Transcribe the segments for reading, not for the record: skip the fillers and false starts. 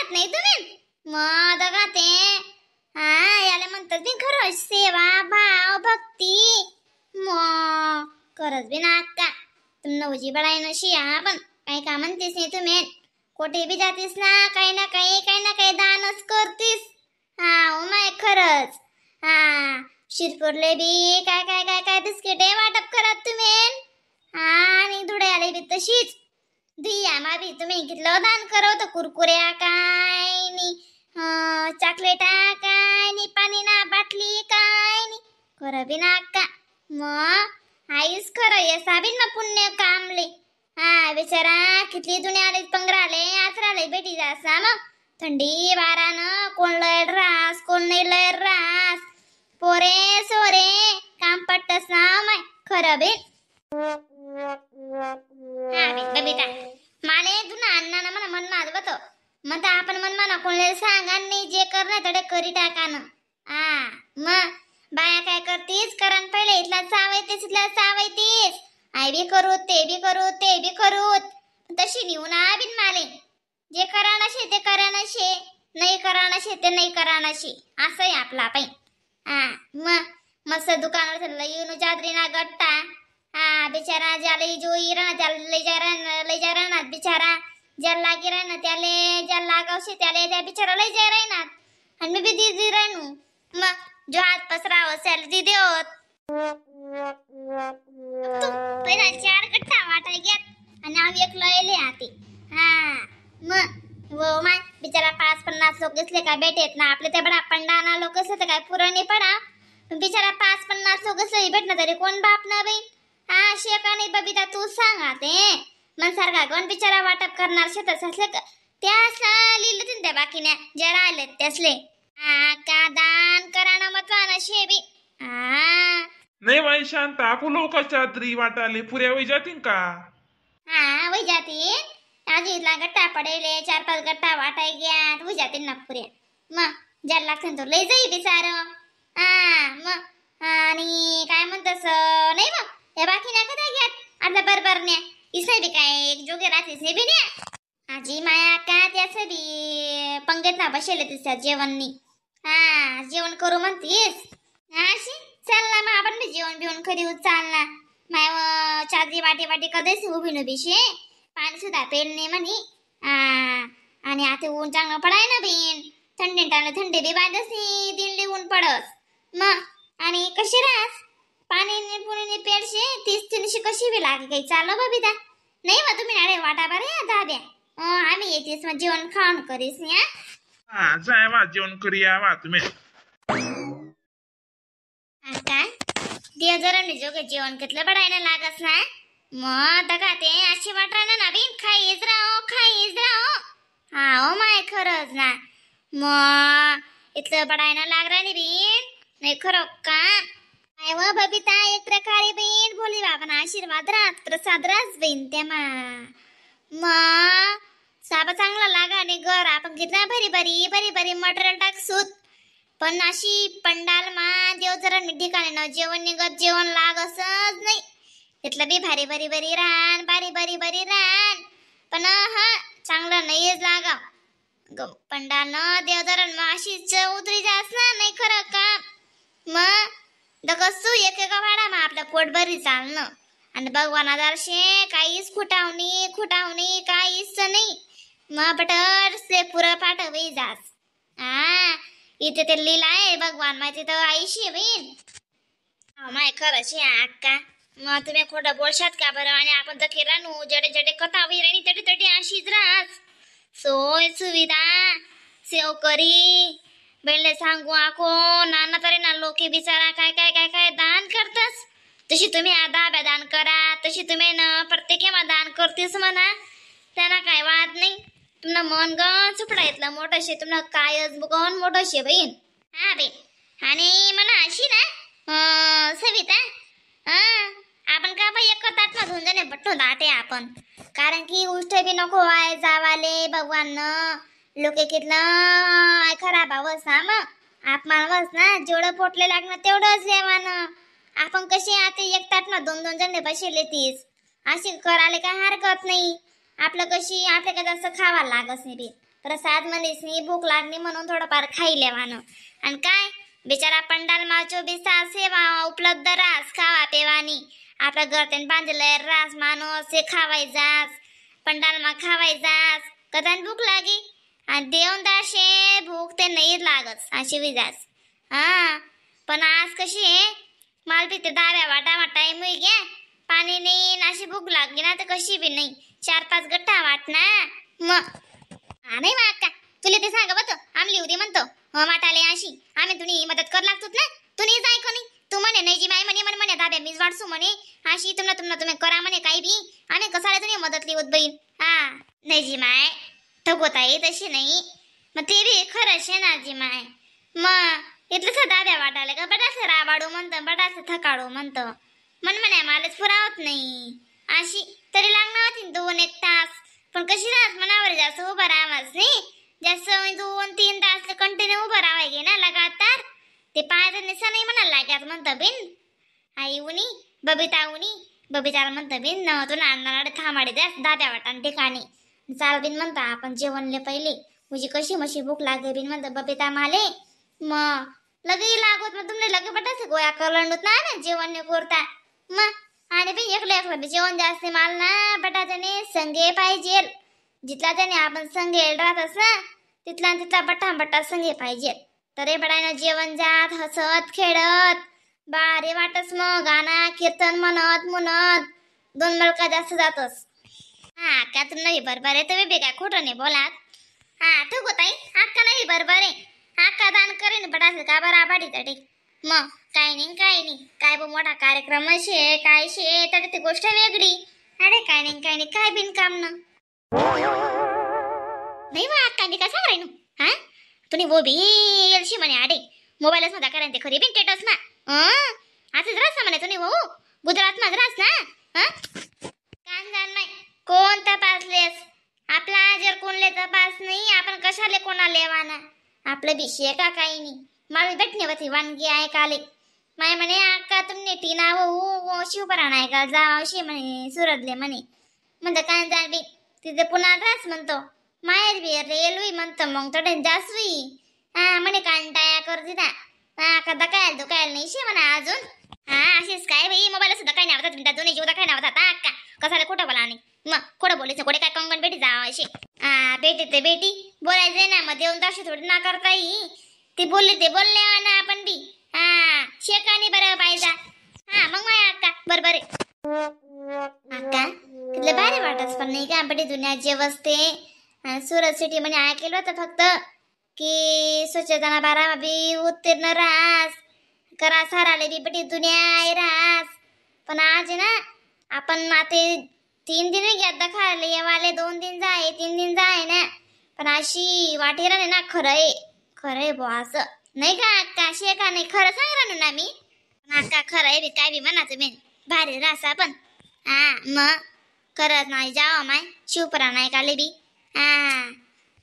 करत नाही तुम्ही मग दगा ते हा याला म्हणतात बी खरं सेवा भाव भक्ती मग करत बी ना का तुम नवजी बडाय नशी पण काही का म्हणतेस नाही तुम्ही कोठे बी जातीस ना काही ना काही दानच करतीस हा ओ माय खरंच हा शिरपूरले बी काय बिस्किटे वाटप करत तुम्ही हा आणि धुळ्याले बी तशीच दिया मा बी तुम्ही घेतलं दान करवत कुरकुऱ्या काय नी चॉकलेटा काय नी पाणी ना बाटली काय नी खरं बी ना का मग आईस खरं ये साबिन ना पुण्य कामले हा बिचारा कितली दुनिया आले पंगराले आसराले बेटी जासा मग थंडी वारानं कोण लय रास कोण नाही लय रास पोरे सोरे काम पट्टस ना माय खरं बी हा बबिता माले तुना अण्णा ना म्हणा मन माझ बतो मग आपण मन म्हणा कोणाला सांगा नाही जे करणार तडे करी टाकानं हा मग बाया काय करतीस कारण पहिले इथला सावयतीस आई बी करू ते बी करू तशी निवून आबिन माले जे करानाशे ते करानाशे नाही करानाशे ते नाही करानाशे असं आहे आपला पाई हा मग मस्त दुकानावर येऊन जादरी ना गट्टा हा बिचारा ज्याला जोई राहणार त्याला लय जा राहणार बिचारा ज्याला लागी राहणार त्याले ज्याला लागावशे त्याला त्या बिचारा लय जा राहणार आणि मी बी दिदी राहणू मग जो हात पसराव असेल ती देवत तू पहिला 4 गट्टा वाटाय घेत आणि आम्ही एक लयले आते हा मग वो माय बिचारा 5-50 लोक असले काय भेटेत ना आपले ते बडा पंडाना लोक असले तर काय पुरणी पडा बिचारा 5-50 लोक असले भेटणार तरी कोण बाप ना बाई हा शेकाने बबिता तू सांगा ते मन सारखा कोण बिचारा वाटप करणार शेतच असले त्यासला लिहिलं त्या बाकीने जे राहिले त्यासले हा का दान कराना मतवाना शेबी हा नाही बाई शांत आपण लोकांच्या तरी वाटाले पुऱ्या वय जातील का हा वय जाती आज इथला गट्टा पडेले 4-5 गट्टा वाटाय घ्या वय जातील ना पुऱ्या मग ज्याला लागतं तो लय जाई बिचार हा मग आणि काय म्हणतस नाही मग या बाकी ना कदा घ्यात आपल्या बरोबर न्या इसने बी काय एक जोगे राहतेस हे बी न्या आजी माया का त्याच बी पंगत ना बसेल तिच्या जेवणनी हा जेवण करू म्हणतीस अशी चल ना मग आपण बी जेवण बिवण करू चाल ना माय चादरी वाटी कधीच उभी नबीशे पाणी सुद्धा पेल नाही म्हणी आणि आता ऊन चांगलं पडाय ना बीन थंडी बी बादसी दिनली ऊन पडस मग आणि कशी राहस पाणी पुणे पेडशे 30-300 कशी बी लागे काही चाल बबिता नाही मग तुम्ही नाडे वाटा बरे दाद्या आम्ही येतेस मग जेवण खाऊन करीस या हा जाय वा जेवण करूया वा तुम्ही काय देव जरा जोगे जेवण घेतलं बडायला लागस ना मग दगा ते अशी वाटणार ना बीन खाईच राहो हा ओ माय खरंच ना मग इथलं बडायला लागणार नाही बीन नाही खरं का काय व बबिता एक प्रकारे बीन बोली बाबांना आशीर्वाद राहत प्रसाद राहत बीन त्या मग साबा चांगला लागा आणि घर आपण घेतला भरी मटेरियल टाकसूत पण अशी पंडाल मा देव जरा ठिकाणी न जेवण निघत जेवण लाग असच नाही तिथलं बी भारी रान बारी रान पण हा चांगलं नाहीच लागा पंडाल न देव जरा अशी उतरी जास ना नाही खरं का मग दगसू एक भाडा मा आपलं पोट भरी चालणं आणि भगवाना दर्शे काहीच खुटावणी काहीच नाही मग बटर से पुरं पाठवी जास हा इथे ते लिहिलं आहे भगवान माहिती तर आईशी बीन माय खरंच अक्का मग तुम्ही खोटं बोलशात का बरं आणि आपण तर केला जडे कथा विरणी तटी अशीच राहस सोय सुविधा सेव करी बेले सांगू आको नाना तरी ना लोके बिचारा काय दान करतस तशी तुम्ही आधा दान करा तशी तुम्ही न प्रत्येकेमा दान करतेस म्हणा त्यांना काय वाद नाही तुमना मन गण चुपडायतलं मोठं शे तुमना कायच गण मोठं शे बहीण हा बेन आणि मला अशी ना सविता हा आपण का बाई एक ताट मधून जाणे बट्टो दाटे आपण कारण की उष्ट बी नको वाय जावाले भगवान लोके कितलं खराब आवस हा मग आपमानवस ना जेवढं पोटले लागणार तेवढंच जेवण आपण कशी आता एक ताट ना 2-2 जण बसले तीस अशी करायला काय हरकत नाही आपलं कशी आपल्या का जास्त खावा लागस नाही बी प्रसाद म्हणीसनी भूक लागली म्हणून थोडंफार खाई वानं. आणि काय बिचारा पंडालमा 24 तास सेवा उपलब्ध रास खावा पेवानी. आपल्या घरतेन बांधलेलं रास माणूस ते खावायचास पंडालमा खावायचास कदान भूक लागी आणि देऊन दाशे भूक ते नाही लागत अशी विजास. हा पण आज कशी आहे माल तिथे डाव्या वाटा टाइम होई घ्या पाणी नाही अशी भूक लागली ना तर कशी बी नाही 4-5 गट्टा वाट ना मग. नाही मा अक्का तुला ते सांगा बघ आमली उदी म्हणतो वाटाले अशी आम्ही तुम्ही मदत कर लागतो ना तुम्ही जाय कोणी तू म्हणे नाही जी माय म्हणे म्हणे दाब्या मीच वाटसू म्हणे अशी तुम्ही करा म्हणे काही बी आम्ही कसाले तुम्ही मदत लिहत बहीण. हा नाही जी माय ठगवताई तशी नाही मग ते बी खरं शे ना जी माय. मग इथलं दाब्या वाटाले का बटास राबाडू म्हणतं बटास थकाडू म्हणतं म्हणे मलाच पुरावत नाही अशी तरी लागणार होती 2-1 तास. पण कशी राहत मनावर जास्त उभं राहावंच नाही जास्त 2-3 तास कंटिन्यू उभं राहायचे ना लगातार ते पायाचं निसा नाही म्हणायला लाग्यात म्हणतं बिन. आई उनी बबिताला म्हणतं बिन न तू नाडनाडे थांबाडे द्या दाब्या वाटान ठिकाणी चाल बिन म्हणता आपण जेवणले पहिले तुझी कशी मशी भूक लागे बिन म्हणतं बबिता माले. मग लगे लागत मग तुमने लगे बटास गोया करलंडूत ना जेवण ने करता मग. आणि बी एकलं जेवण जास्त माल ना बटाट्याने संगे पाहिजे जिथला त्याने आपण संगे राहतस ना तिथला बट्टा संगे पाहिजे तरे बडायनं जेवण जात हसत खेळत बारे वाटस मग गाणं कीर्तन म्हणत 2 मलका जास्त जातस. हा का तुम नाही बरोबर आहे तुम्ही बी काय खोटं नाही बोलात. हा ठोको ताई अक्का नाही बरोबर आहे अक्का दान करेन बटास का बराबाडी तटे मग काही नाही काय मोठा कार्यक्रम शे काय शे तर ती गोष्ट वेगळी. अरे काय नाही काय बिनकाम न नाही वा अक्का काय सांग राही हा तुम्ही वो बी येलशी म्हणे आडे मोबाईलच मध्ये करेन ते खरी बिन टेटस ना आता रास म्हणे तुम्ही वो गुजरात मध्ये रास ना कान जाण नाही कोण तपासलेस आपला जर कोणले तपास नाही आपण कशाले कोणा लेवाना आपलं विषय का काही नाही. मला भेटणे होती वानगी आहे काले माय म्हणे अक्का तुमने टीना वो शिवपराण आहे का जावशी म्हणे सुरतले म्हणे म्हणतं काय जाण बी तिथे पुन्हा रास म्हणतो माहेर बी रेल्वे म्हणतं मग थोडे जासवी हा म्हणे कांटाया कर दिदा हा का दुखायला नाही शे म्हणा अजून. हा अशीच काय बाई मोबाईल सुद्धा काय नाही आवडत दोन्ही जीवदा काय नाही आवडत अक्का कसाला खोटं बोला आणि मग खोटं बोलायचं कोडे काय कंगण बेटी जावं अशी. हा बेटी ते बेटी बोलायचंय ना मग देऊन तशी थोडी ना करता येई ते बोलले ना आपण बी हा शेकानी बरं पाहिजे. हा मग माय अक्का बरोबर आहे अक्का तिथलं भारी वाटच पण नाही का बडी दुनिया जे वसते सुरत सिटी मध्ये ऐकलं होतं फक्त की स्वच्छता बारा बी उत्तीर्ण रास करा साराले बी बडी दुनिया रास. पण आज ना आपण आता 3 दिन घ्या खायला येवाले 2 दिन जाय 3 दिन जाय ना पण अशी वाटेर ना खरंय बॉस नाही का अक्का शेका नाही खरं सांग राहू ना मी अक्का खरंय बी काय बी म्हणाचं मी भारी रासा पण हा मग खरंच नाही जावा माय शिवपरा नाही काले बी हा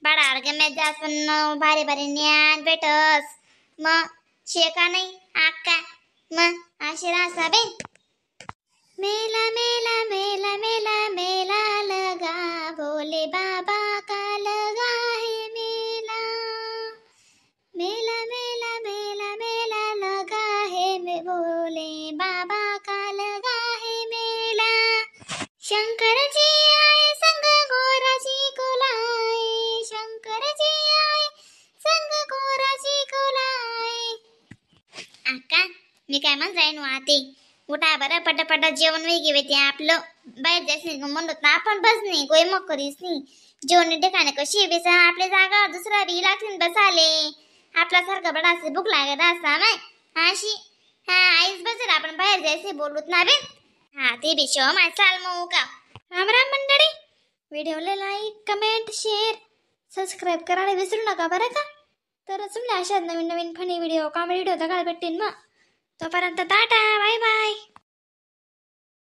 बाळा गमेत जास पण भारी ज्ञान भेटस मग शेका नाही अक्का मग अशी रासा बे. मेला मेला मेला मेला मेला लगा भोले बाबा का लगा है मेला मेला मेला मेला मेला लगा है भोले बाबा का लगा है मेला. शंकर जी आए संग गोरा जी को लाए शंकर जी आए संग गोरा जी को लाए. अक्का मी काय म्हणत जाईन आते उठा बरं पटापटा जेवण वेगळे वेते आपलं बाहेर जायचं नाही म्हणत ना आपण बस नाही कोई मग करीस नाही जेवण ठिकाणी कशी बेसा आपल्या जागा दुसरा बी लागतील बसाले आपल्यासारखं बडा असे भूक लागत असा माय अशी हा आईच बसेल आपण बाहेर जायचे बोलूत ना बे. हा ते बी शो माय चाल मग का राम राम मंडळी व्हिडिओला लाईक कमेंट शेअर सबस्क्राईब करायला विसरू नका बरं का. तर तुम्हाला अशा नवीन फनी व्हिडिओ कॉमेडी व्हिडिओ बघायला भेटतील मग तोपर्यंत टाटा बाय बाय.